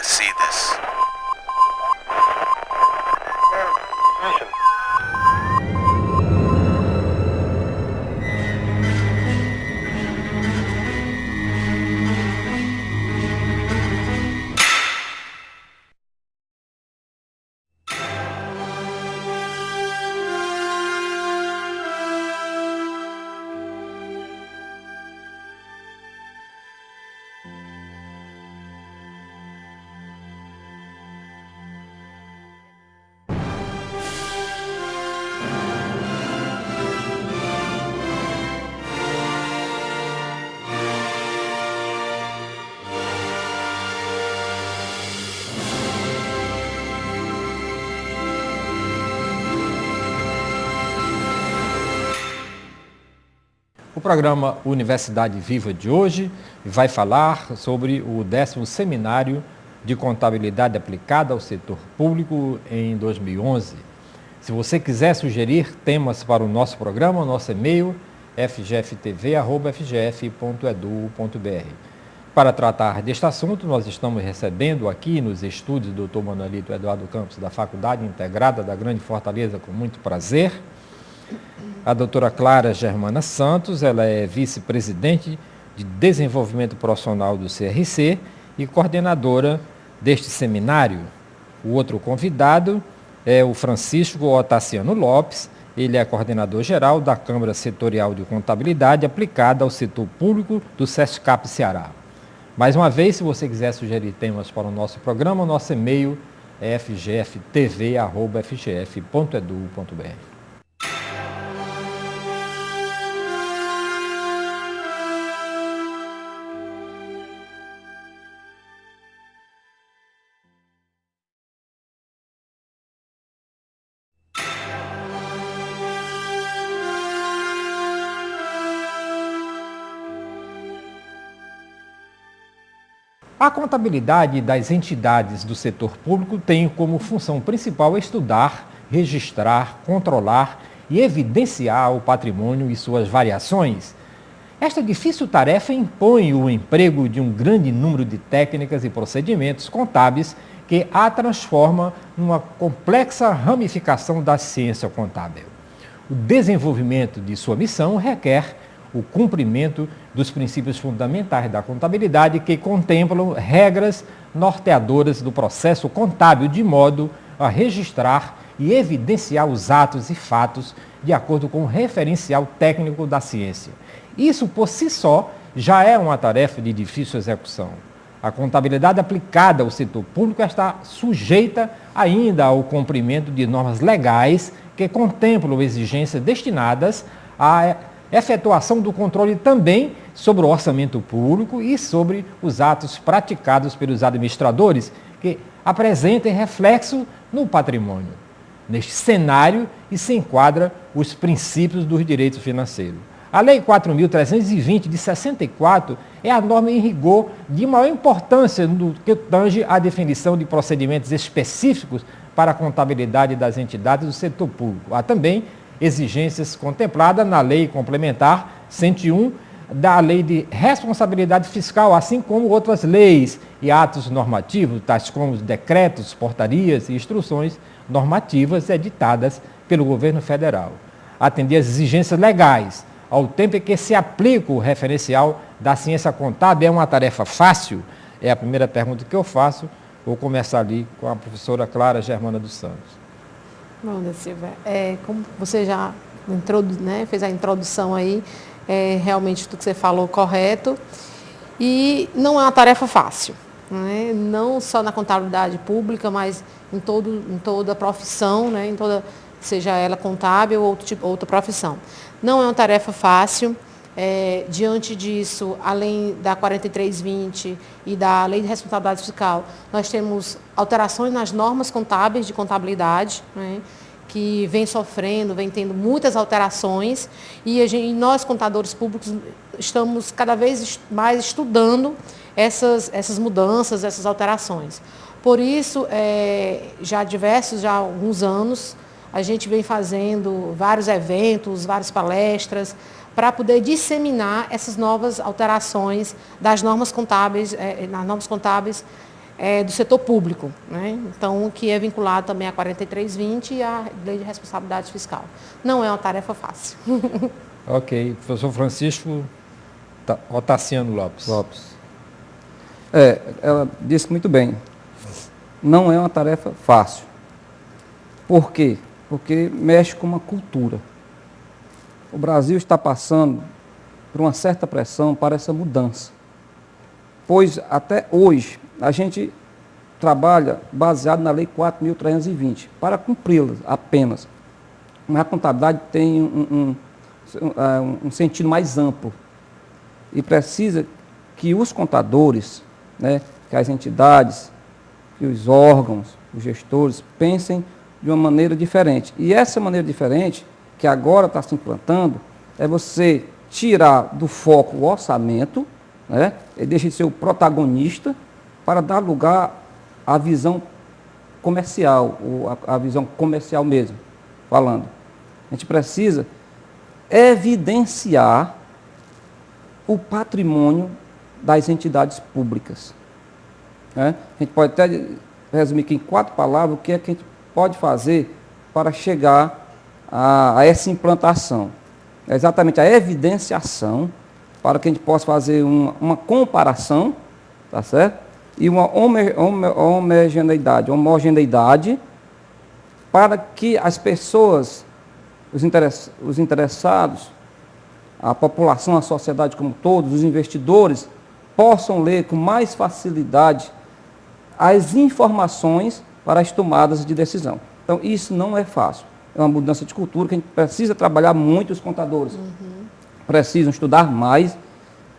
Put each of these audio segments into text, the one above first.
to see this. O programa Universidade Viva de hoje vai falar sobre o 10º Seminário de Contabilidade Aplicada ao Setor Público em 2011. Se você quiser sugerir temas para o nosso programa, o nosso e-mail é fgftv@fgf.edu.br. Para tratar deste assunto, nós estamos recebendo aqui nos estúdios do Dr. Manuelito Eduardo Campos, da Faculdade Integrada da Grande Fortaleza, com muito prazer, a doutora Clara Germana Santos. Ela é vice-presidente de Desenvolvimento Profissional do CRC e coordenadora deste seminário. O outro convidado é o Francisco Otaciano Lopes. Ele é coordenador geral da Câmara Setorial de Contabilidade Aplicada ao Setor Público do SESCAP Ceará. Mais uma vez, se você quiser sugerir temas para o nosso programa, o nosso e-mail é fgftv@fgf.edu.br. A contabilidade das entidades do setor público tem como função principal estudar, registrar, controlar e evidenciar o patrimônio e suas variações. Esta difícil tarefa impõe o emprego de um grande número de técnicas e procedimentos contábeis que a transforma numa complexa ramificação da ciência contábil. O desenvolvimento de sua missão requer o cumprimento dos princípios fundamentais da contabilidade, que contemplam regras norteadoras do processo contábil, de modo a registrar e evidenciar os atos e fatos de acordo com o referencial técnico da ciência. Isso, por si só, já é uma tarefa de difícil execução. A contabilidade aplicada ao setor público está sujeita ainda ao cumprimento de normas legais que contemplam exigências destinadas a efetuação do controle também sobre o orçamento público e sobre os atos praticados pelos administradores que apresentem reflexo no patrimônio. Neste cenário se enquadra os princípios dos direitos financeiros. A Lei 4.320 de 64 é a norma em rigor de maior importância no que tange à definição de procedimentos específicos para a contabilidade das entidades do setor público. Há também exigências contempladas na Lei Complementar 101 da Lei de Responsabilidade Fiscal, assim como outras leis e atos normativos, tais como os decretos, portarias e instruções normativas editadas pelo governo federal. Atender às exigências legais, ao tempo em que se aplica o referencial da ciência contábil, é uma tarefa fácil? É a primeira pergunta que eu faço. Vou começar ali com a professora Clara Germana dos Santos. Bom, Ana Silva, como você já fez a introdução aí, realmente tudo que você falou correto, e não é uma tarefa fácil, né? Não só na contabilidade pública, mas em toda a profissão, né? Seja ela contábil ou outra profissão. Não é uma tarefa fácil. Diante disso, além da 4320 e da Lei de Responsabilidade Fiscal, nós temos alterações nas normas contábeis de contabilidade, né, que vem tendo muitas alterações, e nós, contadores públicos, estamos cada vez mais estudando essas mudanças, essas alterações. Por isso, já há alguns anos, a gente vem fazendo vários eventos, várias palestras, para poder disseminar essas novas alterações das normas contábeis, do setor público, né? Então, que é vinculado também a 4320 e a Lei de Responsabilidade Fiscal. Não é uma tarefa fácil. Ok. Professor Francisco Otaciano Lopes. Ela disse muito bem. Não é uma tarefa fácil. Por quê? Porque mexe com uma cultura. O Brasil está passando por uma certa pressão para essa mudança. Pois até hoje a gente trabalha baseado na Lei 4.320 para cumpri-la apenas. Mas a contabilidade tem um sentido mais amplo e precisa que os contadores, né, que as entidades, que os órgãos, os gestores pensem de uma maneira diferente. E essa maneira diferente, que agora está se implantando, é você tirar do foco o orçamento, né, e deixa de ser o protagonista, para dar lugar à visão comercial, ou a visão comercial mesmo, falando. A gente precisa evidenciar o patrimônio das entidades públicas. Né? A gente pode até resumir aqui em 4 palavras o que é que a gente pode fazer para chegar a essa implantação. É exatamente a evidenciação, para que a gente possa fazer uma comparação, tá certo? E uma homogeneidade, para que as pessoas, os interessados, a população, a sociedade como todos, os investidores, possam ler com mais facilidade as informações para as tomadas de decisão. Então, isso não é fácil. É uma mudança de cultura que a gente precisa trabalhar muito, os contadores precisam estudar mais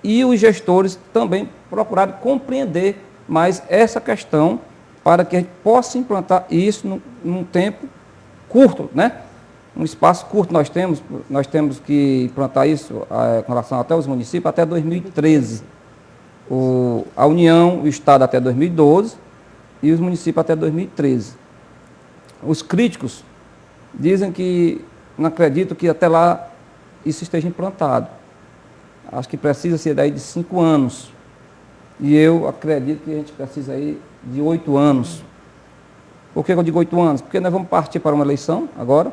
e os gestores também procurarem compreender mais essa questão para que a gente possa implantar isso num tempo curto, né? Um espaço curto nós temos que implantar isso com relação até os municípios até 2013. A União, o Estado até 2012 e os municípios até 2013. Os críticos dizem que não acreditam que até lá isso esteja implantado. Acho que precisa ser daí de 5 anos. E eu acredito que a gente precisa aí de 8 anos. Por que eu digo 8 anos? Porque nós vamos partir para uma eleição agora,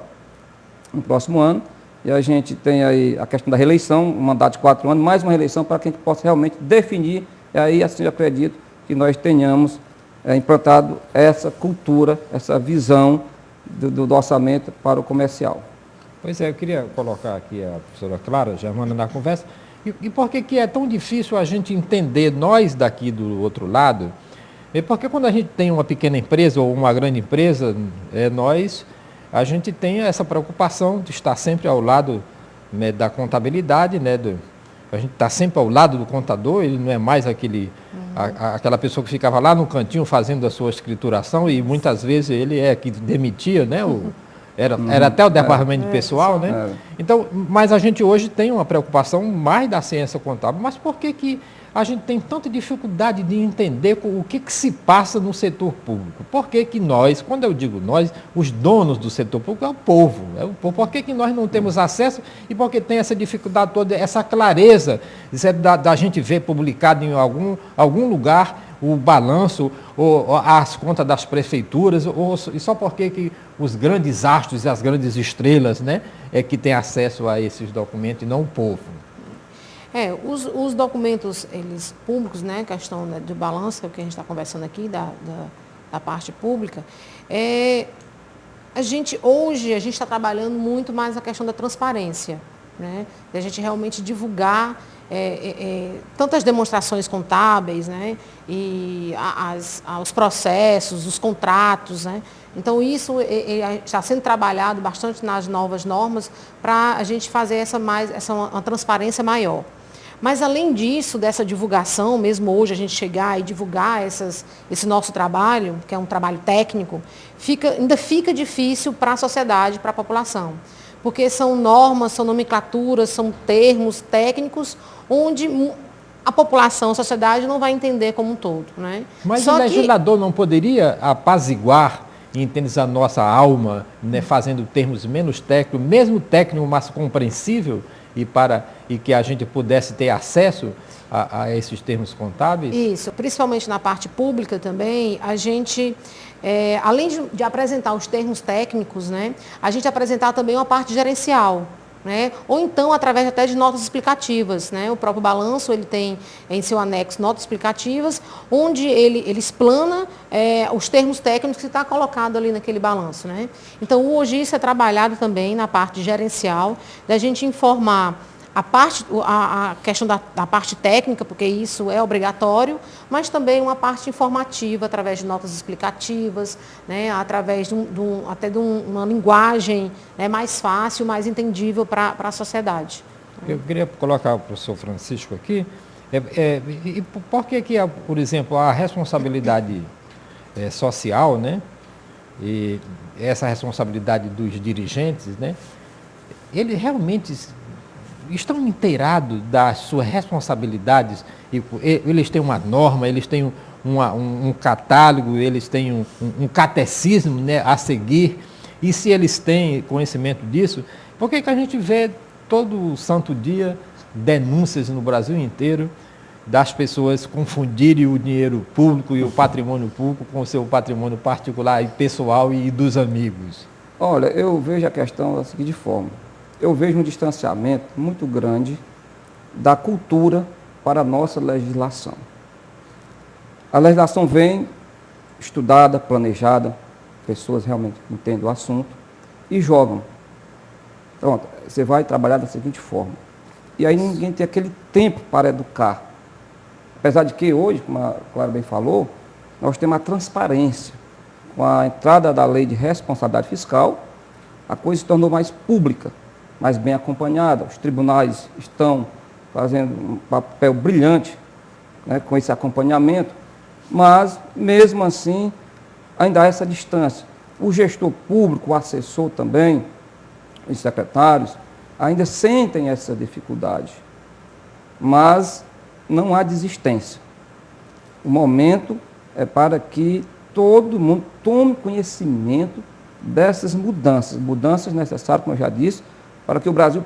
no próximo ano, e a gente tem aí a questão da reeleição, um mandato de 4 anos, mais uma reeleição para que a gente possa realmente definir, e aí assim eu acredito que nós tenhamos implantado essa cultura, essa visão do orçamento para o comercial. Pois é, eu queria colocar aqui a professora Clara Germana na conversa. E por que é tão difícil a gente entender, nós daqui do outro lado? Porque quando a gente tem uma pequena empresa ou uma grande empresa, a gente tem essa preocupação de estar sempre ao lado, né, da contabilidade, né, a gente está sempre ao lado do contador, ele não é mais aquela pessoa que ficava lá no cantinho fazendo a sua escrituração e muitas vezes ele é que demitia, né, era até o departamento de pessoal, né? Então, mas a gente hoje tem uma preocupação mais da ciência contábil. Mas por que a gente tem tanta dificuldade de entender o que se passa no setor público? Por que nós, quando eu digo nós, os donos do setor público é o povo. Por que nós não temos acesso e por que tem essa dificuldade toda, essa clareza da gente ver publicado em algum lugar o balanço ou as contas das prefeituras, e só porque os grandes astros e as grandes estrelas, né, é que têm acesso a esses documentos e não o povo? Os documentos eles públicos, né, questão de balanço, que é o que a gente está conversando aqui, da parte pública, hoje a gente está trabalhando muito mais a questão da transparência, né, de a gente realmente divulgar tantas demonstrações contábeis, né, e os processos, os contratos, né. Então, isso está sendo trabalhado bastante nas novas normas para a gente fazer uma transparência maior. Mas, além disso, dessa divulgação, mesmo hoje a gente chegar e divulgar esse nosso trabalho, que é um trabalho técnico, ainda fica difícil para a sociedade, para a população. Porque são normas, são nomenclaturas, são termos técnicos, onde a população, a sociedade não vai entender como um todo, né? Mas o legislador não poderia apaziguar e entender a nossa alma, né, fazendo termos menos técnicos, mesmo técnico, mas compreensível, e que a gente pudesse ter acesso a esses termos contábeis? Isso, principalmente na parte pública também, a gente, além de apresentar os termos técnicos, né, a gente apresentar também uma parte gerencial. Né? Ou então através até de notas explicativas. Né? O próprio balanço ele tem em seu anexo notas explicativas, onde ele explana os termos técnicos que está colocado ali naquele balanço. Né? Então hoje isso é trabalhado também na parte gerencial, da gente informar a questão da parte técnica, porque isso é obrigatório, mas também uma parte informativa, através de notas explicativas, né, através até de uma linguagem, né, mais fácil, mais entendível para a sociedade. Eu queria colocar o professor Francisco aqui. E por que, por exemplo, a responsabilidade social, né, e essa responsabilidade dos dirigentes, né, ele realmente estão inteirados das suas responsabilidades, eles têm uma norma, eles têm um catálogo, eles têm um catecismo, né, a seguir, e se eles têm conhecimento disso, por que a gente vê todo santo dia denúncias no Brasil inteiro das pessoas confundirem o dinheiro público e o patrimônio público com o seu patrimônio particular e pessoal e dos amigos? Olha, eu vejo a questão da seguinte forma. Eu vejo um distanciamento muito grande da cultura para a nossa legislação. A legislação vem estudada, planejada, pessoas realmente entendem o assunto e jogam. Pronto, você vai trabalhar da seguinte forma. E aí ninguém tem aquele tempo para educar. Apesar de que hoje, como a Clara bem falou, nós temos a transparência. Com a entrada da lei de responsabilidade fiscal, a coisa se tornou mais pública, mais bem acompanhada. Os tribunais estão fazendo um papel brilhante, né, com esse acompanhamento, mas, mesmo assim, ainda há essa distância. O gestor público, o assessor também, os secretários, ainda sentem essa dificuldade, mas não há desistência. O momento é para que todo mundo tome conhecimento dessas mudanças necessárias, como eu já disse, para que o Brasil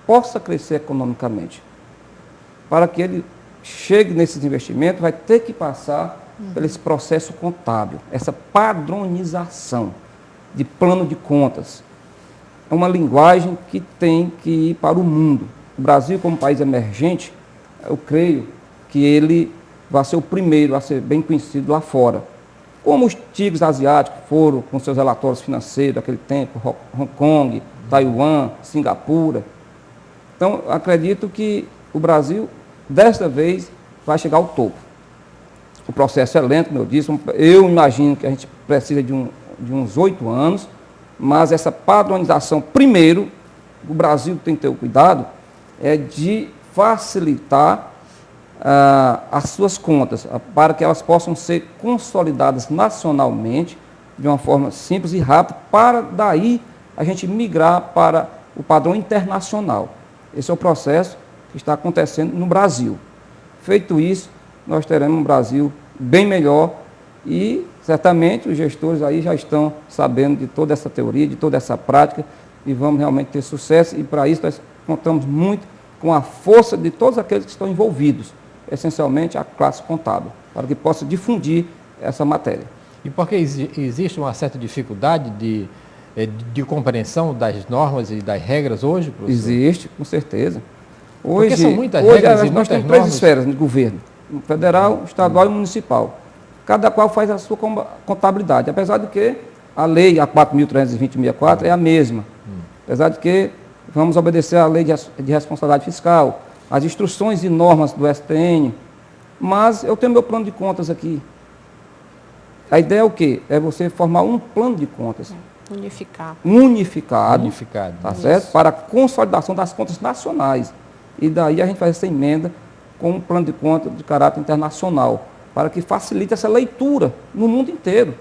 possa crescer economicamente. Para que ele chegue nesses investimentos, vai ter que passar por esse processo contábil, essa padronização de plano de contas. É uma linguagem que tem que ir para o mundo. O Brasil, como país emergente, eu creio que ele vai ser o primeiro a ser bem conhecido lá fora. Como os tigres asiáticos foram com seus relatórios financeiros daquele tempo, Hong Kong, Taiwan, Singapura. Então, acredito que o Brasil, desta vez, vai chegar ao topo. O processo é lento, como eu disse, eu imagino que a gente precisa de uns 8 anos, mas essa padronização, primeiro, o Brasil tem que ter o cuidado, é de facilitar as suas contas, para que elas possam ser consolidadas nacionalmente, de uma forma simples e rápida, para daí a gente migrar para o padrão internacional. Esse é o processo que está acontecendo no Brasil. Feito isso, nós teremos um Brasil bem melhor e, certamente, os gestores aí já estão sabendo de toda essa teoria, de toda essa prática e vamos realmente ter sucesso e, para isso, nós contamos muito com a força de todos aqueles que estão envolvidos, essencialmente a classe contábil, para que possa difundir essa matéria. E porque existe uma certa dificuldade de compreensão das normas e das regras hoje, professor? Existe, com certeza. Porque são muitas regras e nós temos 3 esferas de governo, federal, estadual e municipal. Cada qual faz a sua contabilidade, apesar de que a lei, a 4.320/64, é a mesma. Apesar de que vamos obedecer à lei de responsabilidade fiscal, as instruções e normas do STN, mas eu tenho meu plano de contas aqui. A ideia é o quê? É você formar um plano de contas. Unificado, tá certo? Para a consolidação das contas nacionais. E daí a gente faz essa emenda com um plano de contas de caráter internacional, para que facilite essa leitura no mundo inteiro,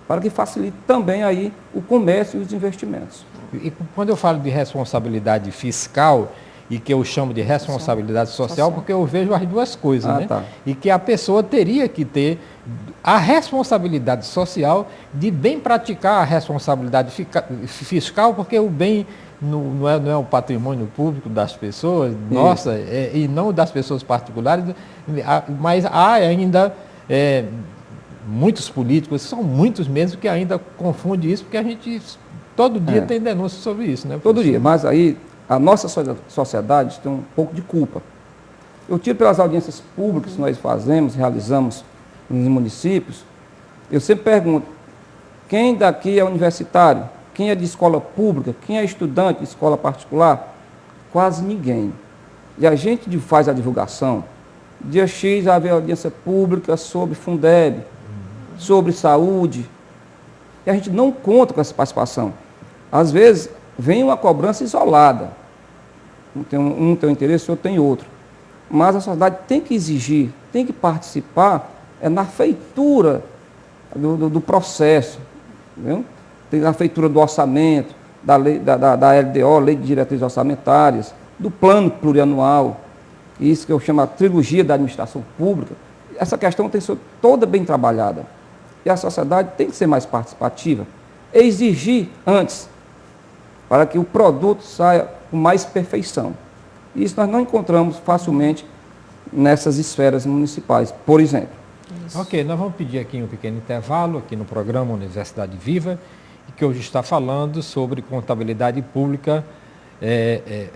para que facilite também aí o comércio e os investimentos. E quando eu falo de responsabilidade fiscal, e que eu chamo de responsabilidade social, porque eu vejo as duas coisas, né? Tá. E que a pessoa teria que ter a responsabilidade social de bem praticar a responsabilidade fiscal, porque o bem não é o patrimônio público das pessoas, nossa, e não das pessoas particulares, mas há ainda muitos políticos, são muitos mesmo, que ainda confundem isso, porque a gente todo dia tem denúncias sobre isso, né? Todo dia, mas aí a nossa sociedade tem um pouco de culpa. Eu tiro pelas audiências públicas que nós fazemos, realizamos nos municípios, eu sempre pergunto, quem daqui é universitário? Quem é de escola pública? Quem é estudante de escola particular? Quase ninguém. E a gente faz a divulgação. Dia X haver audiência pública sobre Fundeb, sobre saúde. E a gente não conta com essa participação. Às vezes, vem uma cobrança isolada. Um tem um interesse, outro tem outro. Mas a sociedade tem que exigir, tem que participar na feitura do processo. Entendeu? Tem a feitura do orçamento, da LDO, Lei de Diretrizes Orçamentárias, do plano plurianual, isso que eu chamo a trilogia da administração pública. Essa questão tem que ser toda bem trabalhada. E a sociedade tem que ser mais participativa. Exigir antes, para que o produto saia com mais perfeição. Isso nós não encontramos facilmente nessas esferas municipais, por exemplo. Isso. Ok, nós vamos pedir aqui um pequeno intervalo aqui no programa Universidade Viva, que hoje está falando sobre contabilidade pública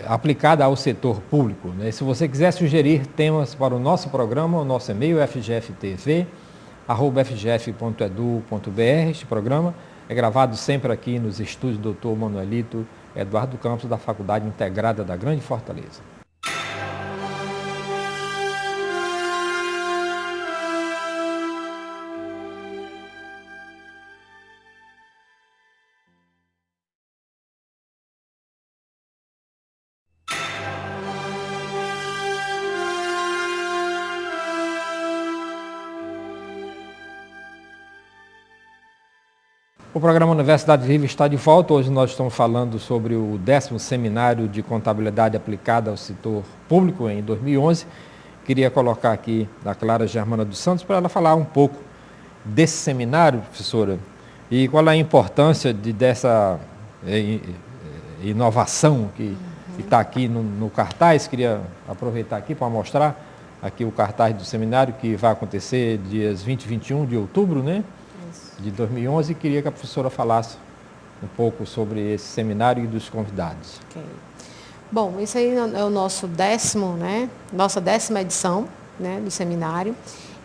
aplicada ao setor público, né? Se você quiser sugerir temas para o nosso programa, o nosso e-mail é fgftv@fgf.edu.br. Este programa é gravado sempre aqui nos estúdios do Dr. Manuelito Eduardo Campos, da Faculdade Integrada da Grande Fortaleza. O programa Universidade Viva está de volta. Hoje nós estamos falando sobre o 10º Seminário de Contabilidade Aplicada ao Setor Público em 2011. Queria colocar aqui a Clara Germana dos Santos para ela falar um pouco desse seminário, professora, e qual é a importância dessa inovação que está aqui no cartaz. Queria aproveitar aqui para mostrar aqui o cartaz do seminário que vai acontecer dias 20 e 21 de outubro, né? De 2011, queria que a professora falasse um pouco sobre esse seminário e dos convidados. Okay. Bom, esse aí é o nosso nossa 10ª edição, né, do seminário.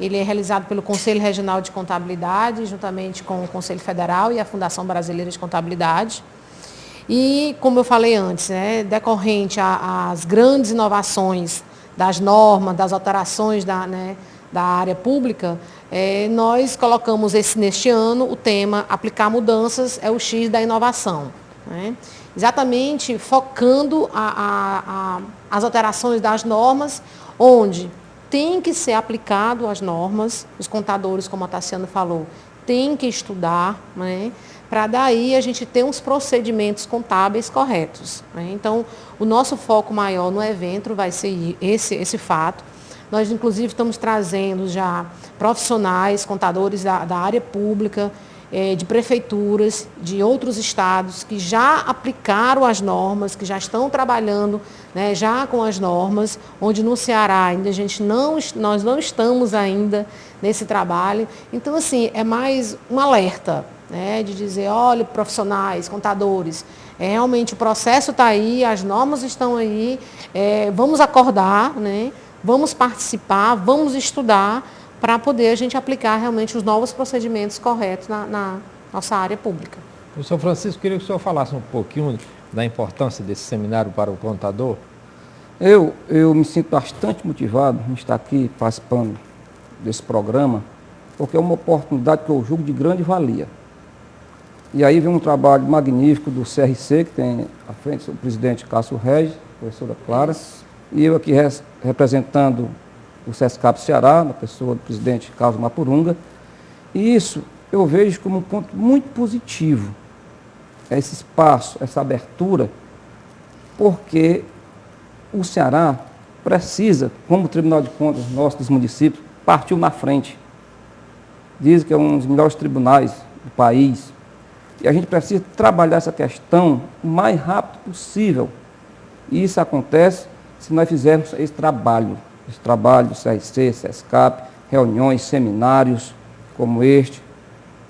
Ele é realizado pelo Conselho Regional de Contabilidade, juntamente com o Conselho Federal e a Fundação Brasileira de Contabilidade. E, como eu falei antes, né, decorrente às grandes inovações das normas, das alterações da área pública, nós colocamos neste ano o tema Aplicar Mudanças é o X da inovação. Né? Exatamente focando as alterações das normas, onde tem que ser aplicado as normas, os contadores, como a Tassiana falou, tem que estudar, né? Para daí a gente ter uns procedimentos contábeis corretos. Né? Então, o nosso foco maior no evento vai ser esse fato. Nós, inclusive, estamos trazendo já profissionais, contadores da área pública, de prefeituras, de outros estados, que já aplicaram as normas, que já estão trabalhando, né, já com as normas, onde no Ceará ainda nós não estamos ainda nesse trabalho. Então, assim, é mais um alerta, né, de dizer, olha, profissionais, contadores, realmente o processo está aí, as normas estão aí, vamos acordar, né? Vamos participar, vamos estudar para poder a gente aplicar realmente os novos procedimentos corretos na nossa área pública. Professor Francisco, queria que o senhor falasse um pouquinho da importância desse seminário para o contador. Eu me sinto bastante motivado em estar aqui participando desse programa, porque é uma oportunidade que eu julgo de grande valia. E aí vem um trabalho magnífico do CRC, que tem à frente o presidente Cássio Regis, a professora Clara, e eu aqui representando o SESCAP Ceará, na pessoa do presidente Carlos Mapurunga. E isso eu vejo como um ponto muito positivo, esse espaço, essa abertura, porque o Ceará precisa, como o Tribunal de Contas nosso dos municípios, partiu na frente. Diz que é um dos melhores tribunais do país. E a gente precisa trabalhar essa questão o mais rápido possível. E isso acontece se nós fizermos esse trabalho CRC, SESCAP, reuniões, seminários como este,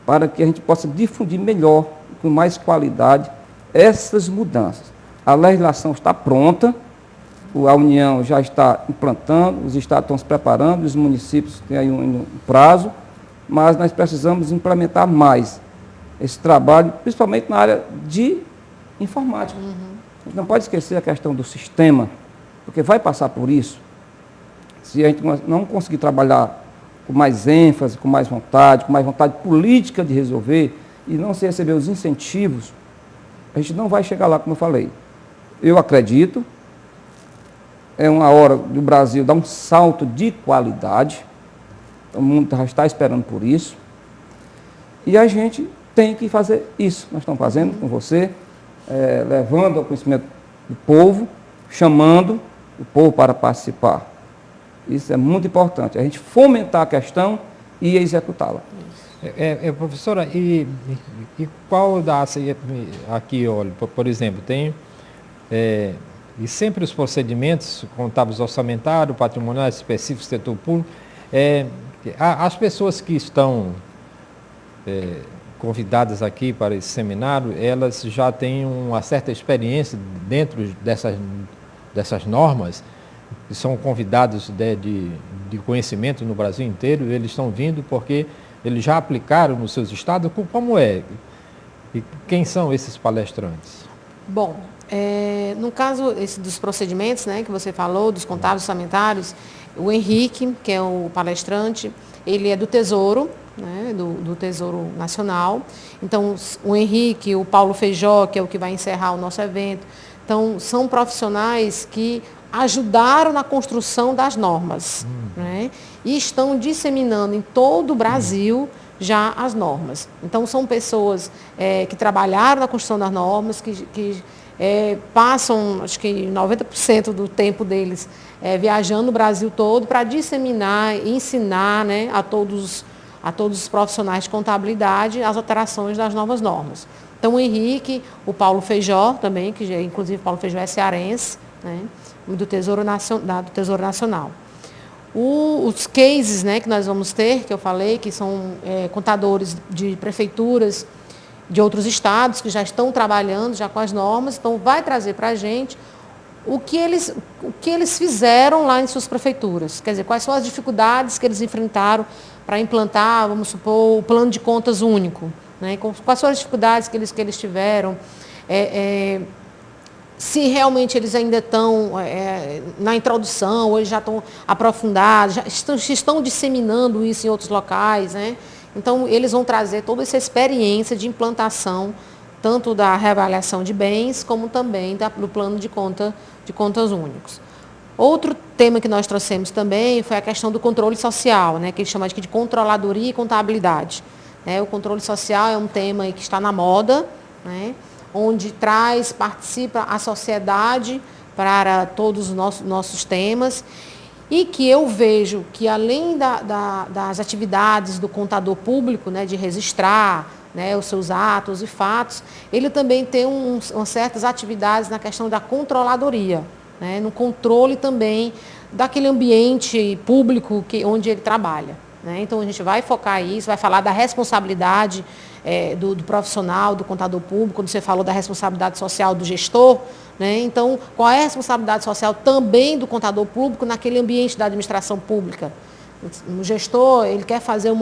para que a gente possa difundir melhor, com mais qualidade, essas mudanças. A legislação está pronta, a União já está implantando, os estados estão se preparando, os municípios têm aí um prazo, mas nós precisamos implementar mais esse trabalho, principalmente na área de informática. A gente não pode esquecer a questão do sistema, porque vai passar por isso. Se a gente não conseguir trabalhar com mais ênfase, com mais vontade política de resolver, e não se receber os incentivos, a gente não vai chegar lá, como eu falei. Eu acredito, é uma hora do Brasil dar um salto de qualidade, o mundo já está esperando por isso, e a gente tem que fazer isso. Nós estamos fazendo com você, levando ao conhecimento do povo, chamando o povo para participar. Isso é muito importante, a gente fomentar a questão e executá-la. Professora, e qual das, aqui, olha, por exemplo, tem, e sempre os procedimentos contábeis orçamentários, patrimoniais específicos, setor público, as pessoas que estão convidadas aqui para esse seminário, elas já têm uma certa experiência dentro dessas normas, e são convidados de conhecimento no Brasil inteiro, eles estão vindo porque eles já aplicaram nos seus estados. Como é? E quem são esses palestrantes? Bom, no caso dos procedimentos, né, que você falou, dos contábeis orçamentários, o Henrique, que é o palestrante, ele é do Tesouro, né, do Tesouro Nacional. Então, o Henrique, o Paulo Feijó, que é o que vai encerrar o nosso evento. Então, são profissionais que ajudaram na construção das normas, né, e estão disseminando em todo o Brasil já as normas. Então, são pessoas que trabalharam na construção das normas, que passam, acho que 90% do tempo deles viajando o Brasil todo para disseminar e ensinar, né, a todos os profissionais de contabilidade as alterações das novas normas. Então, o Henrique, o Paulo Feijó também, que inclusive o Paulo Feijó é cearense, né, do Tesouro Nacional. Os cases, né, que nós vamos ter, que eu falei, que são contadores de prefeituras de outros estados que já estão trabalhando já com as normas, então vai trazer para a gente o que eles fizeram lá em suas prefeituras. Quer dizer, quais são as dificuldades que eles enfrentaram para implantar, vamos supor, o plano de contas único, né? Quais são as dificuldades que eles tiveram, se realmente eles ainda estão na introdução, ou eles já estão aprofundados, já estão disseminando isso em outros locais, né? Então, eles vão trazer toda essa experiência de implantação, tanto da reavaliação de bens, como também do plano de contas únicos. Outro tema que nós trouxemos também foi a questão do controle social, né, que eles chamam de controladoria e contabilidade. O controle social é um tema que está na moda, né, onde participa a sociedade para todos os nossos temas, e que eu vejo que, além das atividades do contador público, né, de registrar, né, os seus atos e fatos, ele também tem certas atividades na questão da controladoria, né, no controle também daquele ambiente público onde ele trabalha, né. Então, a gente vai focar isso, vai falar da responsabilidade do profissional, do contador público, quando você falou da responsabilidade social do gestor, né? Então, qual é a responsabilidade social também do contador público naquele ambiente da administração pública? O gestor, ele quer fazer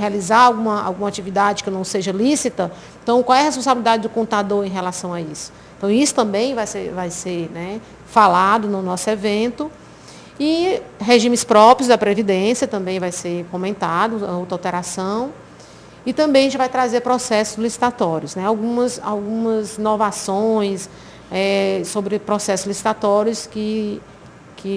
realizar alguma atividade que não seja lícita, então qual é a responsabilidade do contador em relação a isso? Então, isso também vai ser né, falado no nosso evento. E regimes próprios da Previdência também vai ser comentado, outra alteração. E também a gente vai trazer processos licitatórios, né? Algumas inovações sobre processos licitatórios que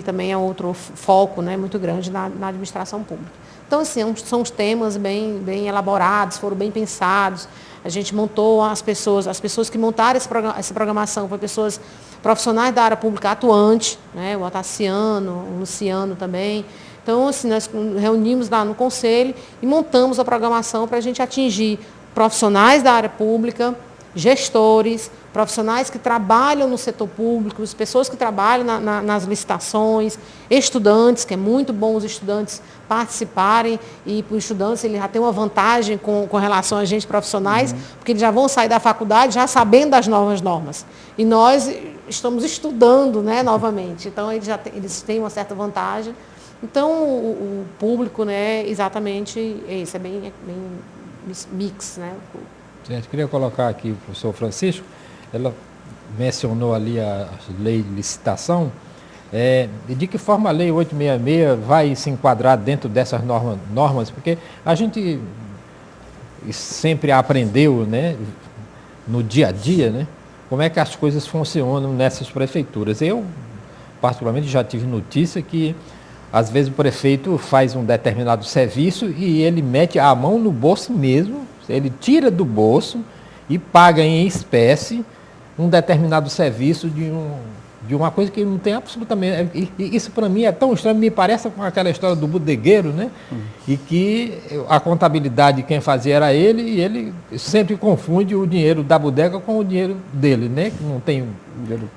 também é outro foco, né, muito grande na administração pública. Então, assim, são os temas bem elaborados, foram bem pensados. A gente montou as pessoas que montaram essa programação foram pessoas profissionais da área pública atuante, né, o Otaciano, o Luciano também. Então, assim, nós reunimos lá no conselho e montamos a programação para a gente atingir profissionais da área pública, gestores, profissionais que trabalham no setor público, as pessoas que trabalham nas licitações, estudantes, que é muito bom os estudantes participarem, e para os estudantes ele já tem uma vantagem com relação a gente profissionais, porque eles já vão sair da faculdade já sabendo das novas normas. E nós estamos estudando, né, novamente, então eles têm uma certa vantagem. Então o público, né, exatamente é isso, é bem mix, né? Gente, queria colocar aqui o professor Francisco, ela mencionou ali a lei de licitação, e de que forma a lei 866 vai se enquadrar dentro dessas normas, porque a gente sempre aprendeu, né, no dia a dia, né, como é que as coisas funcionam nessas prefeituras. Eu, particularmente, já tive notícia que às vezes o prefeito faz um determinado serviço e ele mete a mão no bolso mesmo, ele tira do bolso e paga em espécie um determinado serviço de uma coisa que não tem absolutamente... Isso para mim é tão estranho, me parece com aquela história do bodegueiro, né? E que a contabilidade quem fazia era ele, e ele sempre confunde o dinheiro da bodega com o dinheiro dele, né? Que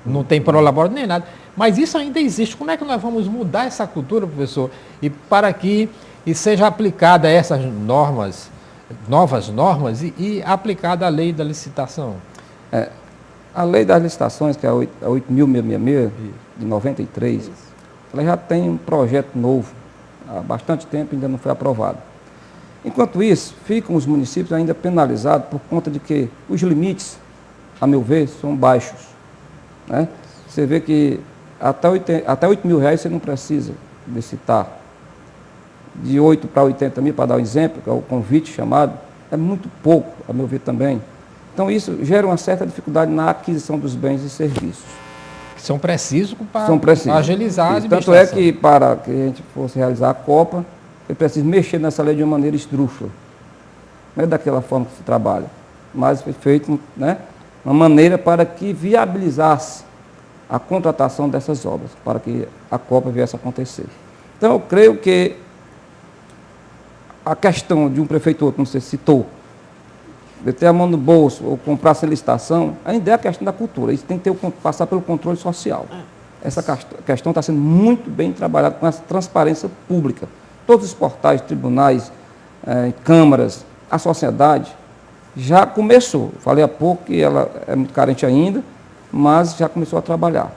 não tem prolabore nem nada. Mas isso ainda existe. Como é que nós vamos mudar essa cultura, professor? E para que seja aplicada essas normas, novas normas, e aplicada a lei da licitação? A lei das licitações, que é a 8.666, de 93, ela já tem um projeto novo, há bastante tempo ainda não foi aprovado. Enquanto isso, ficam os municípios ainda penalizados por conta de que os limites, a meu ver, são baixos, né? Você vê que até R$8.000 você não precisa licitar. De 8 para 80 mil, para dar um exemplo, que é o convite chamado, é muito pouco, a meu ver também. Então isso gera uma certa dificuldade na aquisição dos bens e serviços. São precisos para agilizar a administração. Tanto é que para que a gente fosse realizar a Copa, é preciso mexer nessa lei de uma maneira esdrúxula. Não é daquela forma que se trabalha, mas foi feito, né, uma maneira para que viabilizasse a contratação dessas obras, para que a Copa viesse a acontecer. Então eu creio que a questão de um prefeito, como você citou, de ter a mão no bolso ou comprar sem licitação, ainda é a questão da cultura. Isso tem que passar pelo controle social. Essa questão está sendo muito bem trabalhada com essa transparência pública. Todos os portais, tribunais, câmaras, a sociedade já começou. Falei há pouco que ela é muito carente ainda, mas já começou a trabalhar.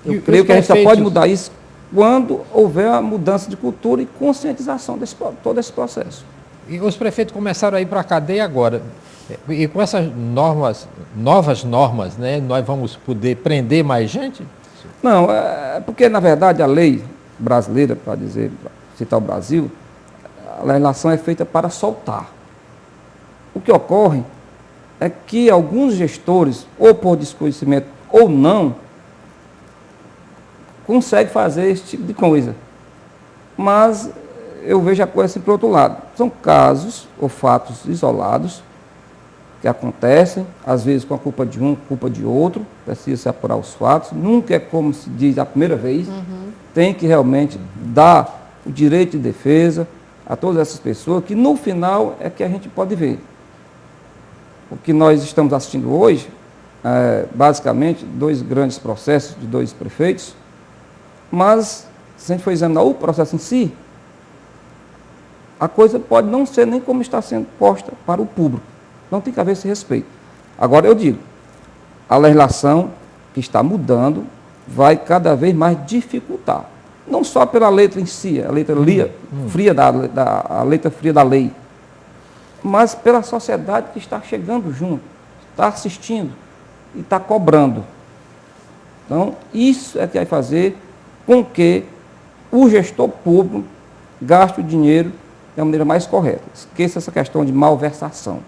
Eu creio que a gente só pode mudar isso quando houver a mudança de cultura e conscientização de todo esse processo. E os prefeitos começaram a ir para a cadeia agora. E com essas novas normas, né, nós vamos poder prender mais gente? Não, é porque, na verdade, a lei brasileira, para citar o Brasil, a legislação é feita para soltar. O que ocorre é que alguns gestores, ou por desconhecimento ou não, conseguem fazer esse tipo de coisa. Mas eu vejo a coisa assim para o outro lado. São casos ou fatos isolados que acontecem, às vezes com a culpa de um, culpa de outro, precisa se apurar os fatos, nunca é como se diz a primeira vez, tem que realmente dar o direito de defesa a todas essas pessoas, que no final é que a gente pode ver. O que nós estamos assistindo hoje, basicamente, 2 grandes processos de 2 prefeitos, mas se a gente for examinar o processo em si, a coisa pode não ser nem como está sendo posta para o público. Não tem que haver esse respeito. Agora eu digo, a legislação que está mudando vai cada vez mais dificultar. Não só pela letra em si, a letra fria a letra fria da lei, mas pela sociedade que está chegando junto, está assistindo e está cobrando. Então, isso é que vai fazer com que o gestor público gaste o dinheiro da maneira mais correta. Esqueça essa questão de malversação.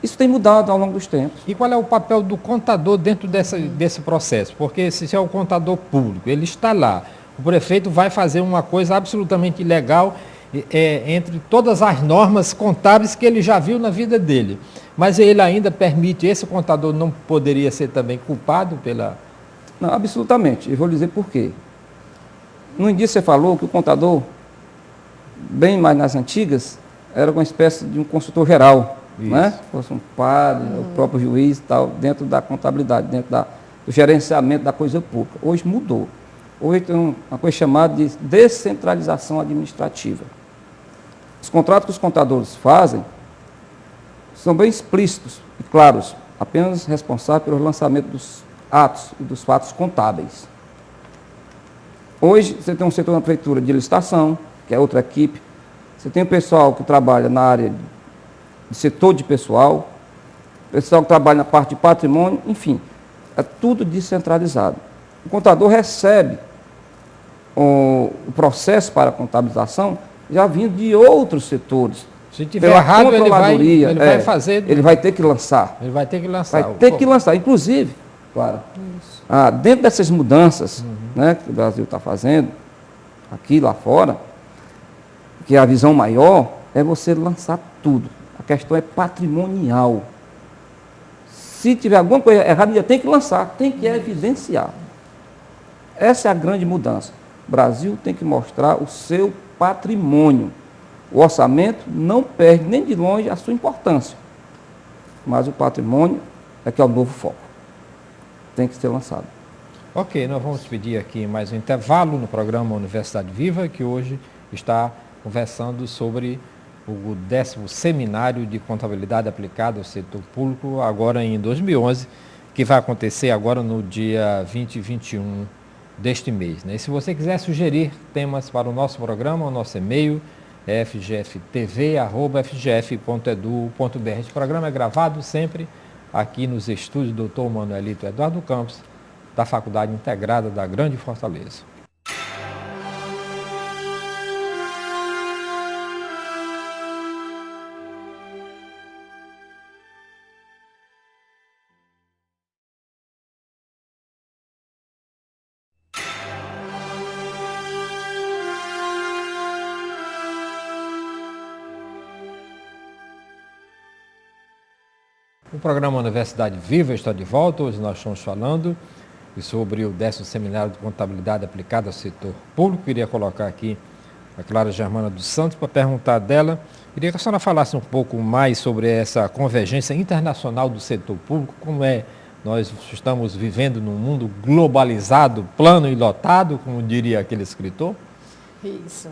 Isso tem mudado ao longo dos tempos. E qual é o papel do contador dentro desse processo? Porque se é o contador público, ele está lá, o prefeito vai fazer uma coisa absolutamente ilegal entre todas as normas contábeis que ele já viu na vida dele. Mas ele ainda permite, esse contador não poderia ser também culpado pela... Não, absolutamente. Eu vou dizer por quê. No início você falou que o contador, bem mais nas antigas, era uma espécie de um consultor geral. né? Fosse um padre, o próprio juiz e tal, dentro da contabilidade, dentro do gerenciamento da coisa pública. Hoje mudou. Hoje tem uma coisa chamada de descentralização administrativa. Os contratos que os contadores fazem são bem explícitos e claros, apenas responsáveis pelo lançamento dos atos e dos fatos contábeis. Hoje, você tem um setor na prefeitura de licitação, que é outra equipe. Você tem o pessoal que trabalha na área de setor de pessoal, pessoal que trabalha na parte de patrimônio, enfim, é tudo descentralizado. O contador recebe o processo para a contabilização já vindo de outros setores. Se tiver errado, ele vai fazer. Ele vai ter que lançar. Ele vai ter que lançar. Vai ter que lançar. Inclusive, claro, dentro dessas mudanças, né, que o Brasil está fazendo, aqui lá fora, que a visão maior é você lançar tudo. A questão é patrimonial. Se tiver alguma coisa errada, já tem que lançar, tem que evidenciar. Essa é a grande mudança. O Brasil tem que mostrar o seu patrimônio. O orçamento não perde nem de longe a sua importância. Mas o patrimônio é que é o novo foco. Tem que ser lançado. Ok, nós vamos pedir aqui mais um intervalo no programa Universidade Viva, que hoje está conversando sobre o 10º Seminário de Contabilidade Aplicada ao Setor Público, agora em 2011, que vai acontecer agora no dia 20 e 21 deste mês. Né? E se você quiser sugerir temas para o nosso programa, o nosso e-mail é fgftv@fgf.edu.br. Este programa é gravado sempre aqui nos estúdios do Dr. Manuelito Eduardo Campos, da Faculdade Integrada da Grande Fortaleza. O programa Universidade Viva está de volta. Hoje nós estamos falando sobre o 10º Seminário de Contabilidade Aplicada ao Setor Público. Queria colocar aqui a Clara Germana dos Santos para perguntar dela. Queria que a senhora falasse um pouco mais sobre essa convergência internacional do setor público, como nós estamos vivendo num mundo globalizado, plano e lotado, como diria aquele escritor. Isso.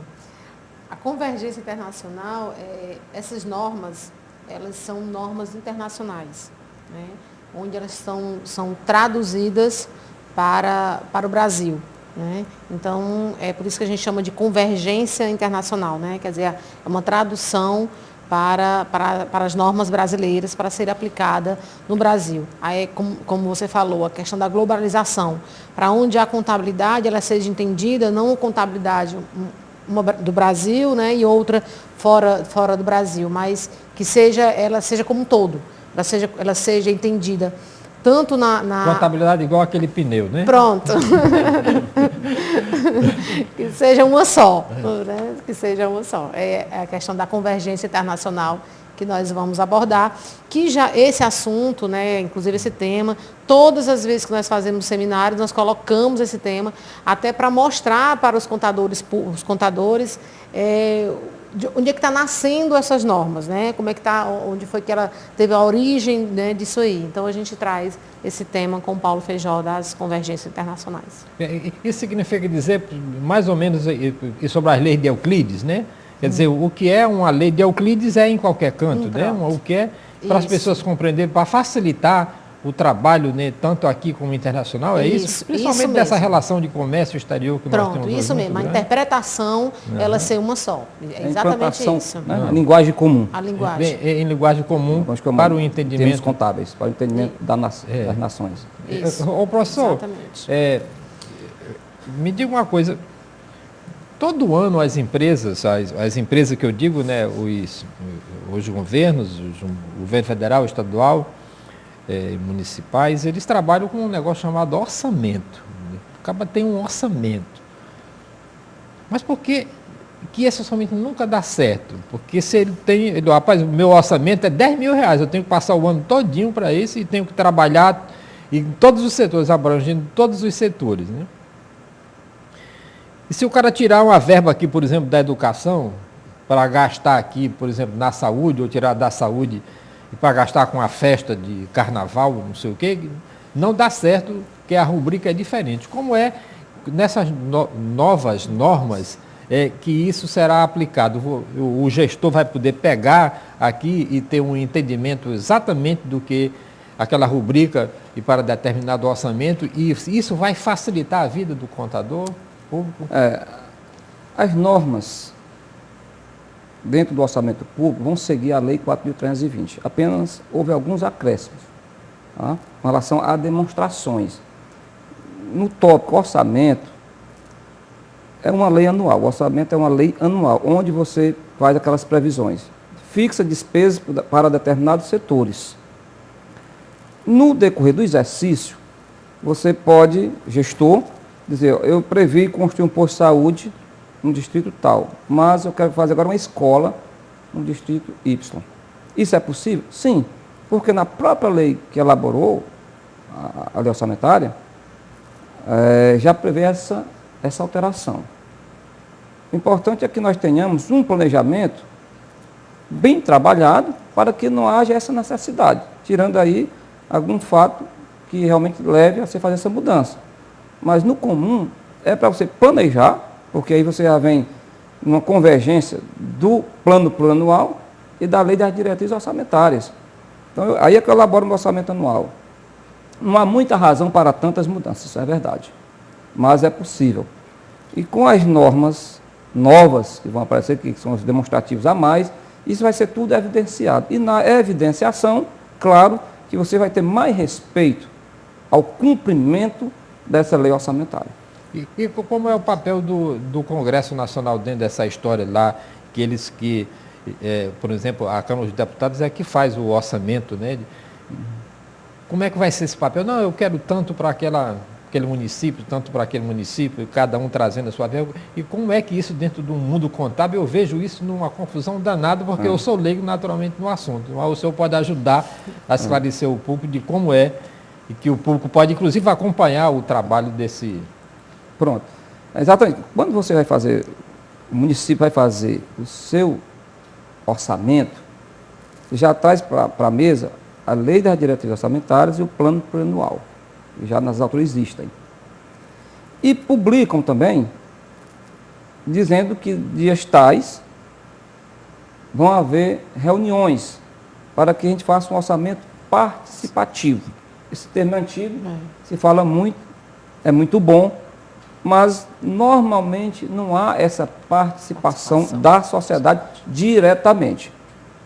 A convergência internacional, essas normas, elas são normas internacionais, né? Onde elas são traduzidas para o Brasil. Né? Então, é por isso que a gente chama de convergência internacional, né? Quer dizer, é uma tradução para as normas brasileiras para ser aplicada no Brasil. Aí, como você falou, a questão da globalização, para onde a contabilidade ela seja entendida, não a contabilidade uma do Brasil, né, e outra fora do Brasil, mas que ela seja como um todo, ela seja entendida tanto na... Contabilidade igual aquele pneu, né? Pronto. Que seja uma só, né? Que seja uma só. É a questão da convergência internacional que nós vamos abordar, que já esse assunto, né, inclusive esse tema, todas as vezes que nós fazemos seminários, nós colocamos esse tema, até para mostrar para os contadores onde é que está nascendo essas normas, né? Como é que está, onde foi que ela teve a origem, né, disso aí. Então a gente traz esse tema com o Paulo Feijó das convergências internacionais. Isso significa dizer, mais ou menos, sobre as leis de Euclides, né? Quer dizer, o que é uma lei de Euclides é em qualquer canto, né? O que é para as pessoas compreenderem, para facilitar o trabalho, né, tanto aqui como internacional, é isso? Principalmente isso dessa relação de comércio exterior que nós temos hoje. Isso mesmo, a interpretação, ela ser uma só. É exatamente isso. Né? A linguagem comum. A linguagem. Em linguagem comum, para o entendimento. Termos contábeis, para o entendimento das nações. Isso. Ô, professor, exatamente. Me diga uma coisa. Todo ano as empresas que eu digo, né, os governos, o governo federal, estadual, municipais, eles trabalham com um negócio chamado orçamento. Acaba tem um orçamento. Mas por que esse orçamento nunca dá certo? Porque se rapaz, o meu orçamento é 10 mil reais, eu tenho que passar o ano todinho para isso e tenho que trabalhar em todos os setores, abrangendo todos os setores, né? E se o cara tirar uma verba aqui, por exemplo, da educação, para gastar aqui, por exemplo, na saúde, ou tirar da saúde e para gastar com a festa de carnaval, não sei o quê, não dá certo, que a rubrica é diferente. Como é nessas novas normas que isso será aplicado? O gestor vai poder pegar aqui e ter um entendimento exatamente do que aquela rubrica e para determinado orçamento, e isso vai facilitar a vida do contador público? As normas dentro do orçamento público vão seguir a Lei 4.320. Apenas houve alguns acréscimos, tá, com relação a demonstrações. No tópico orçamento, é uma lei anual. O orçamento é uma lei anual, onde você faz aquelas previsões. Fixa despesas para determinados setores. No decorrer do exercício, você pode, gestor, dizer, eu previ construir um posto de saúde no distrito tal, mas eu quero fazer agora uma escola no distrito Y. Isso é possível? Sim, porque na própria lei que elaborou, a lei orçamentária, já prevê essa alteração. O importante é que nós tenhamos um planejamento bem trabalhado para que não haja essa necessidade, tirando aí algum fato que realmente leve a você fazer essa mudança. Mas no comum é para você planejar, porque aí você já vem numa convergência do plano plurianual e da lei das diretrizes orçamentárias. Então, aí é que eu elaboro um orçamento anual. Não há muita razão para tantas mudanças, isso é verdade. Mas é possível. E com as normas novas que vão aparecer, que são os demonstrativos a mais, isso vai ser tudo evidenciado. E na evidenciação, claro, que você vai ter mais respeito ao cumprimento dessa lei orçamentária. E como é o papel do Congresso Nacional dentro dessa história lá, por exemplo, a Câmara dos Deputados é que faz o orçamento, né? Como é que vai ser esse papel? Não, eu quero tanto para aquele município, tanto para aquele município, cada um trazendo a sua verba. E como é que isso dentro do mundo contábil, eu vejo isso numa confusão danada, porque eu sou leigo naturalmente no assunto. Mas o senhor pode ajudar a esclarecer o público de como é, e que o público pode, inclusive, acompanhar o trabalho desse... Pronto. Exatamente. Quando você vai fazer, o município vai fazer o seu orçamento, você já traz para a mesa a lei das diretrizes orçamentárias e o plano plurianual, que já nas alturas existem. E publicam também, dizendo que dias tais vão haver reuniões para que a gente faça um orçamento participativo. Esse termo é antigo, se fala muito, é muito bom, mas normalmente não há essa participação da sociedade diretamente.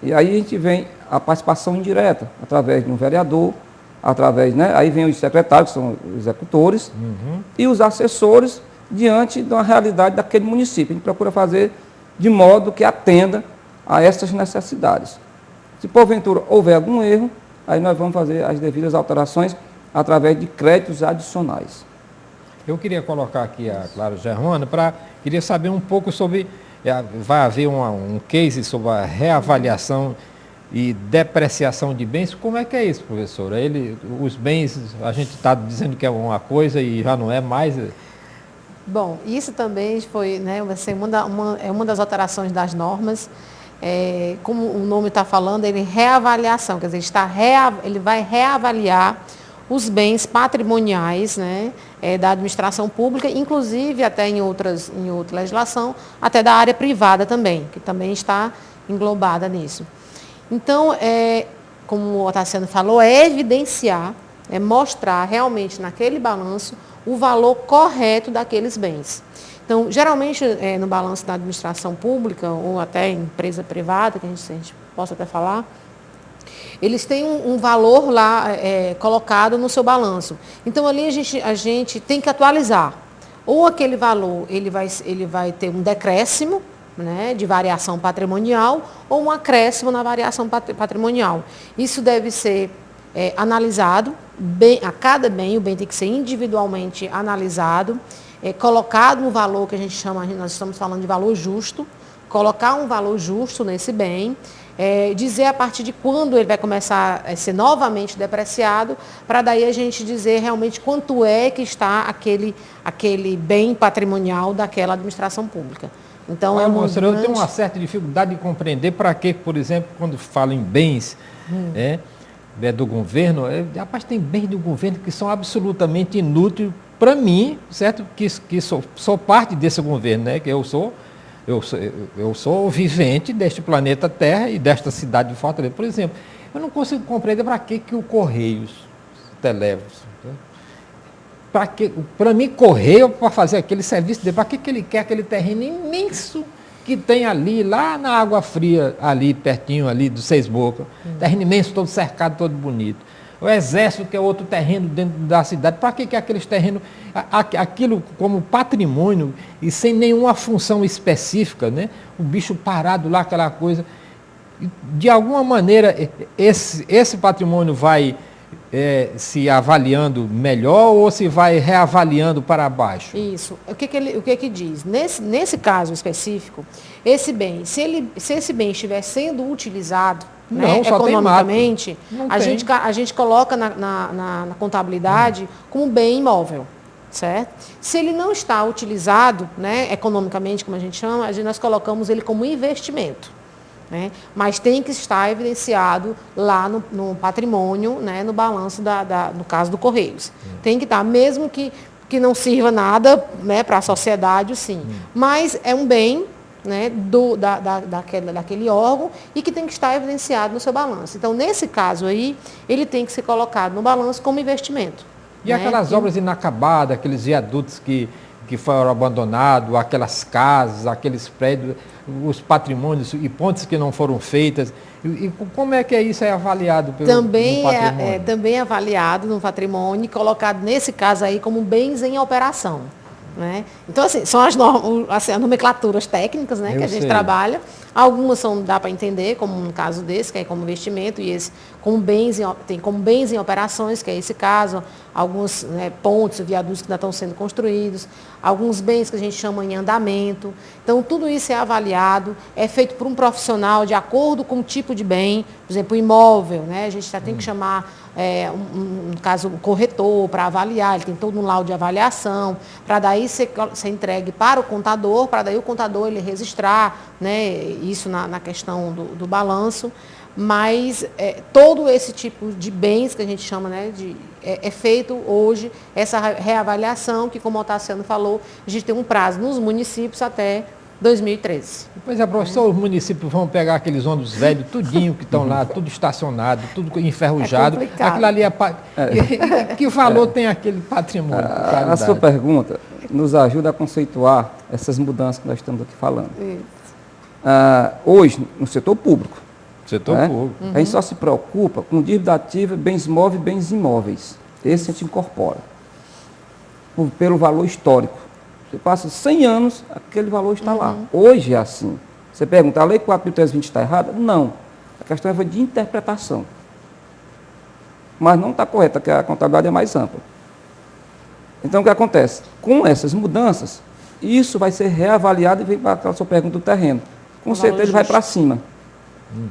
E aí a gente vem a participação indireta, através de um vereador, através, né? Aí vem os secretários, que são os executores, e os assessores, diante da realidade daquele município. A gente procura fazer de modo que atenda a essas necessidades. Se porventura houver algum erro, aí nós vamos fazer as devidas alterações através de créditos adicionais. Eu queria colocar aqui a Clara Germana queria saber um pouco sobre, vai haver um case sobre a reavaliação e depreciação de bens. Como é que é isso, professora? Os bens, a gente está dizendo que é uma coisa e já não é mais. Bom, isso também foi, né, vai ser uma das alterações das normas. Como o nome está falando, ele reavaliação, quer dizer, ele vai reavaliar os bens patrimoniais, né, da administração pública, inclusive até em outra legislação, até da área privada também, que também está englobada nisso. Então, como o Otaciano falou, evidenciar, mostrar realmente naquele balanço o valor correto daqueles bens. Então, geralmente, no balanço da administração pública, ou até empresa privada, que a gente possa até falar, eles têm um valor lá colocado no seu balanço. Então, ali a gente tem que atualizar. Ou aquele valor ele vai ter um decréscimo, né, de variação patrimonial, ou um acréscimo na variação patrimonial. Isso deve ser analisado, a cada bem, o bem tem que ser individualmente analisado, colocado um valor que a gente chama, nós estamos falando de valor justo, colocar um valor justo nesse bem, dizer a partir de quando ele vai começar a ser novamente depreciado, para daí a gente dizer realmente quanto é que está aquele bem patrimonial daquela administração pública. Então, Olha, é moça, eu tenho grande... uma certa dificuldade de compreender para que, por exemplo, quando falo em bens do governo, rapaz, tem bens do governo que são absolutamente inúteis para mim, certo? Que sou parte desse governo, né? Que eu sou vivente deste planeta Terra e desta cidade de Fortaleza. Por exemplo, eu não consigo compreender para que o Correios, Telégrafos, para mim, Correio, para fazer aquele serviço dele, para que ele quer aquele terreno imenso que tem ali, lá na Água Fria, ali pertinho ali do Seis Bocas, terreno imenso, todo cercado, todo bonito. O Exército, que é outro terreno dentro da cidade, para que aqueles terrenos, aquilo como patrimônio e sem nenhuma função específica, né? O bicho parado lá, aquela coisa. De alguma maneira, esse patrimônio vai se avaliando melhor ou se vai reavaliando para baixo? Isso. O que diz? Nesse caso específico, esse bem, se esse bem estiver sendo utilizado, né, economicamente, a gente coloca na contabilidade como bem imóvel, certo? Se ele não está utilizado, né, economicamente, como a gente chama, nós colocamos ele como investimento. Né? Mas tem que estar evidenciado lá no patrimônio, né? No balanço, no caso do Correios. Tem que estar, mesmo que não sirva nada, né, para a sociedade, sim. Mas é um bem, né, daquele órgão e que tem que estar evidenciado no seu balanço. Então, nesse caso aí, ele tem que ser colocado no balanço como investimento. E aquelas obras inacabadas, aqueles viadutos que foram abandonados, aquelas casas, aqueles prédios, os patrimônios e pontes que não foram feitas. E como é que isso é avaliado pelo patrimônio? Também é avaliado no patrimônio e colocado, nesse caso aí, como bens em operação. Né? Então, assim, são as nomenclaturas técnicas, né, que a gente trabalha. Algumas dá para entender, como no caso desse, que é como investimento, e esse tem como bens em operações, que é esse caso, alguns, né, pontes, viadutos que ainda estão sendo construídos, alguns bens que a gente chama em andamento. Então, tudo isso é avaliado, é feito por um profissional de acordo com o tipo de bem, por exemplo, o imóvel, né, a gente já tem que chamar, no caso, o corretor para avaliar, ele tem todo um laudo de avaliação, para daí ser entregue para o contador, para daí o contador ele registrar, né, isso na questão do balanço. Mas todo esse tipo de bens que a gente chama, né, é feito hoje, essa reavaliação que, como o Otaciano falou, a gente tem um prazo nos municípios até 2013. Pois é, professor, os municípios vão pegar aqueles ônibus velhos, tudinho que estão lá, tudo estacionado, tudo enferrujado. Aquilo ali que valor tem aquele patrimônio? A sua pergunta nos ajuda a conceituar essas mudanças que nós estamos aqui falando. Hoje, no setor público, público. A gente só se preocupa com dívida ativa, bens móveis e bens imóveis. Esse a gente incorpora pelo valor histórico. Você passa 100 anos, aquele valor está lá. Hoje é assim. Você pergunta, a Lei 4.320 está errada? Não. A questão é de interpretação. Mas não está correta, porque a contabilidade é mais ampla. Então, o que acontece? Com essas mudanças, isso vai ser reavaliado e vem para aquela sua pergunta do terreno. Com certeza ele vai para cima.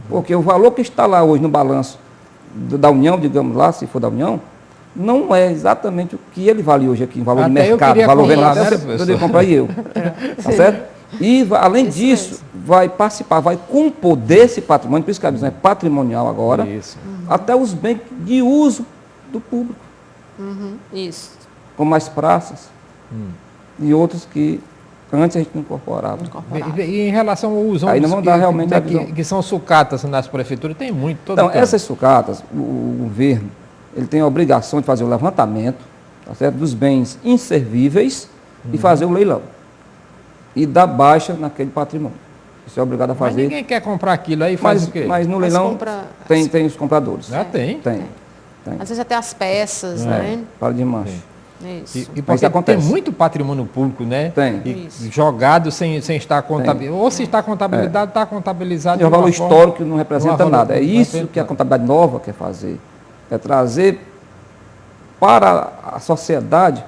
Porque o valor que está lá hoje no balanço da União, digamos lá, se for da União, não é exatamente o que ele vale hoje aqui, em valor de mercado, valor vendável, eu comprei eu. Tá certo? E, além disso, vai participar, vai compor desse patrimônio, por isso que a visão é patrimonial agora, até os bens de uso do público. Isso. Como as praças e outros que antes a gente não incorporava. E em relação aos aí não vão dar realmente que são sucatas nas prefeituras, tem muito. Então, essas sucatas, o governo, ele tem a obrigação de fazer o levantamento, tá certo, dos bens inservíveis e fazer o leilão. E dar baixa naquele patrimônio. Isso é obrigado a fazer. Mas ninguém quer comprar aquilo aí, faz o quê? Mas no leilão tem os compradores. Já tem. Tem. Às vezes até as peças, né? Para de mancha. Isso. E porque tem muito patrimônio público, né? Tem. E jogado sem estar contabilizado. Ou se está contabilizado, está contabilizado. É um valor histórico que não representa nada. É isso que a contabilidade nova quer fazer. É trazer para a sociedade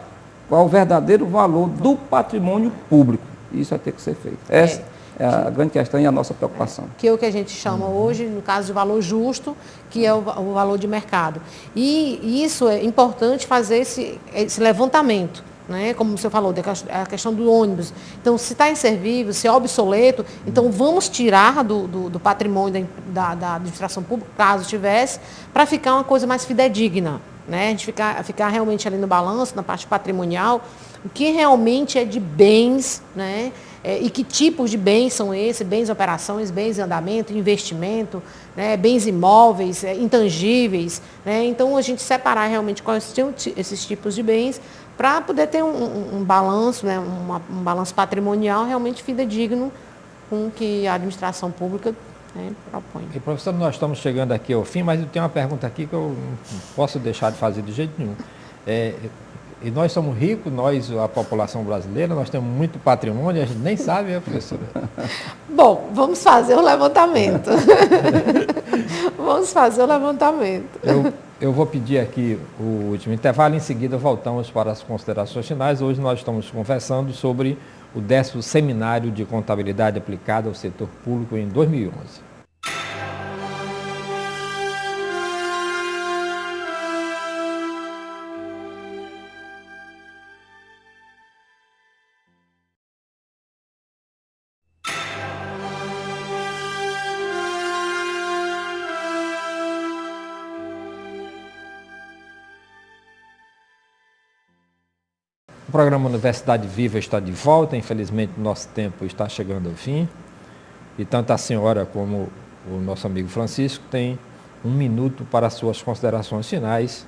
qual o verdadeiro valor do patrimônio público. Isso vai ter que ser feito. Essa é a grande questão e a nossa preocupação. Que é o que a gente chama hoje, no caso de valor justo, que é o valor de mercado. E isso é importante fazer esse levantamento, né? Como você falou, a questão do ônibus. Então, se está inservível, se é obsoleto, então vamos tirar do patrimônio da administração pública, caso tivesse, para ficar uma coisa mais fidedigna. Né? A gente ficar realmente ali no balanço, na parte patrimonial, o que realmente é de bens, né? E que tipos de bens são esses, bens em operações, bens em andamento, investimento, né? Bens imóveis, intangíveis. Né? Então, a gente separar realmente quais são esses tipos de bens para poder ter um balanço, né? Um balanço patrimonial realmente fidedigno com o que a administração pública, né, propõe. E, professor, nós estamos chegando aqui ao fim, mas eu tenho uma pergunta aqui que eu não posso deixar de fazer de jeito nenhum. E nós somos ricos, nós, a população brasileira, nós temos muito patrimônio, a gente nem sabe, né, professora? Bom, vamos fazer o levantamento. Vamos fazer o levantamento. Eu vou pedir aqui o último intervalo, em seguida voltamos para as considerações finais. Hoje nós estamos conversando sobre o 10º Seminário de Contabilidade Aplicada ao Setor Público em 2011. O programa Universidade Viva está de volta, infelizmente o nosso tempo está chegando ao fim. E tanto a senhora como o nosso amigo Francisco têm 1 minuto para as suas considerações finais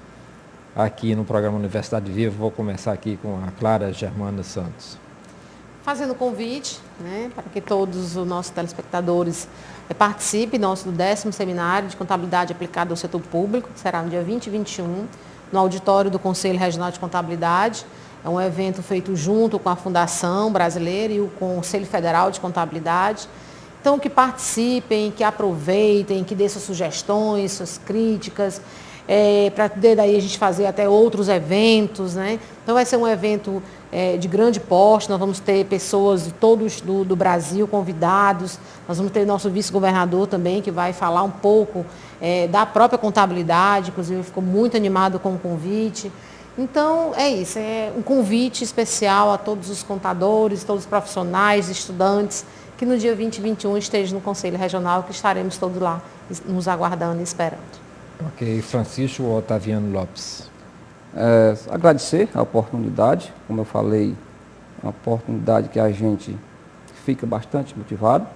aqui no programa Universidade Viva. Vou começar aqui com a Clara Germana Santos. Fazendo convite, né, para que todos os nossos telespectadores participem do 10º Seminário de Contabilidade Aplicada ao Setor Público, que será no dia 20 e 21, no auditório do Conselho Regional de Contabilidade. É um evento feito junto com a Fundação Brasileira e o Conselho Federal de Contabilidade. Então, que participem, que aproveitem, que dê suas sugestões, suas críticas, para daí a gente fazer até outros eventos. Né? Então, vai ser um evento de grande porte, nós vamos ter pessoas de todos do Brasil convidados, nós vamos ter nosso vice-governador também, que vai falar um pouco da própria contabilidade, inclusive ficou muito animado com o convite. Então, é isso, é um convite especial a todos os contadores, todos os profissionais, estudantes, que no dia 20 e 21 estejam no Conselho Regional, que estaremos todos lá nos aguardando e esperando. Ok, Francisco Otaviano Lopes. Agradecer a oportunidade, como eu falei, é uma oportunidade que a gente fica bastante motivado,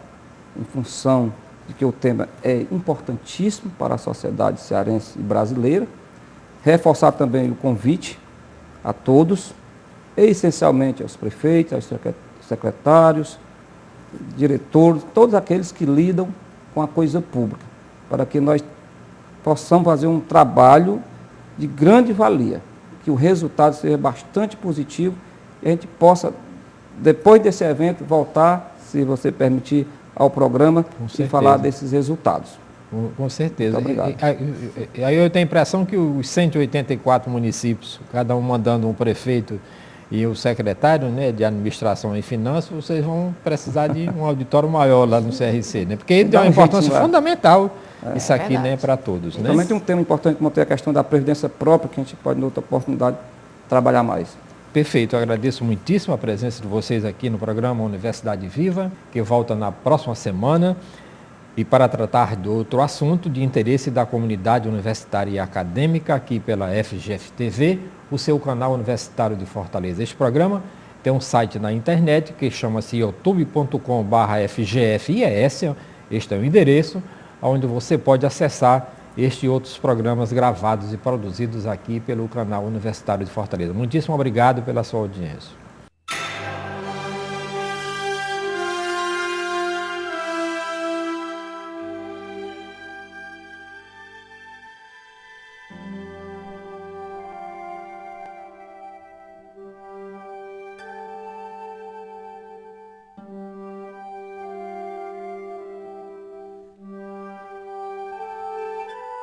em função de que o tema é importantíssimo para a sociedade cearense e brasileira. Reforçar também o convite a todos, essencialmente aos prefeitos, aos secretários, diretores, todos aqueles que lidam com a coisa pública, para que nós possamos fazer um trabalho de grande valia, que o resultado seja bastante positivo e a gente possa, depois desse evento, voltar, se você permitir, ao programa e falar desses resultados. Com certeza. Muito obrigado. Aí eu tenho a impressão que os 184 municípios, cada um mandando um prefeito e o secretário, né, de administração e finanças, vocês vão precisar de um auditório maior lá no CRC, né? Porque ele tem uma importância fundamental isso aqui, né, para todos. Né? Também tem um tema importante como tem a questão da previdência própria, que a gente pode, em outra oportunidade, trabalhar mais. Perfeito, eu agradeço muitíssimo a presença de vocês aqui no programa Universidade Viva, que volta na próxima semana. E para tratar de outro assunto de interesse da comunidade universitária e acadêmica, aqui pela FGF-TV, o seu canal universitário de Fortaleza. Este programa tem um site na internet que chama-se youtube.com/FGFIES, este é o endereço, onde você pode acessar este e outros programas gravados e produzidos aqui pelo canal Universitário de Fortaleza. Muitíssimo obrigado pela sua audiência.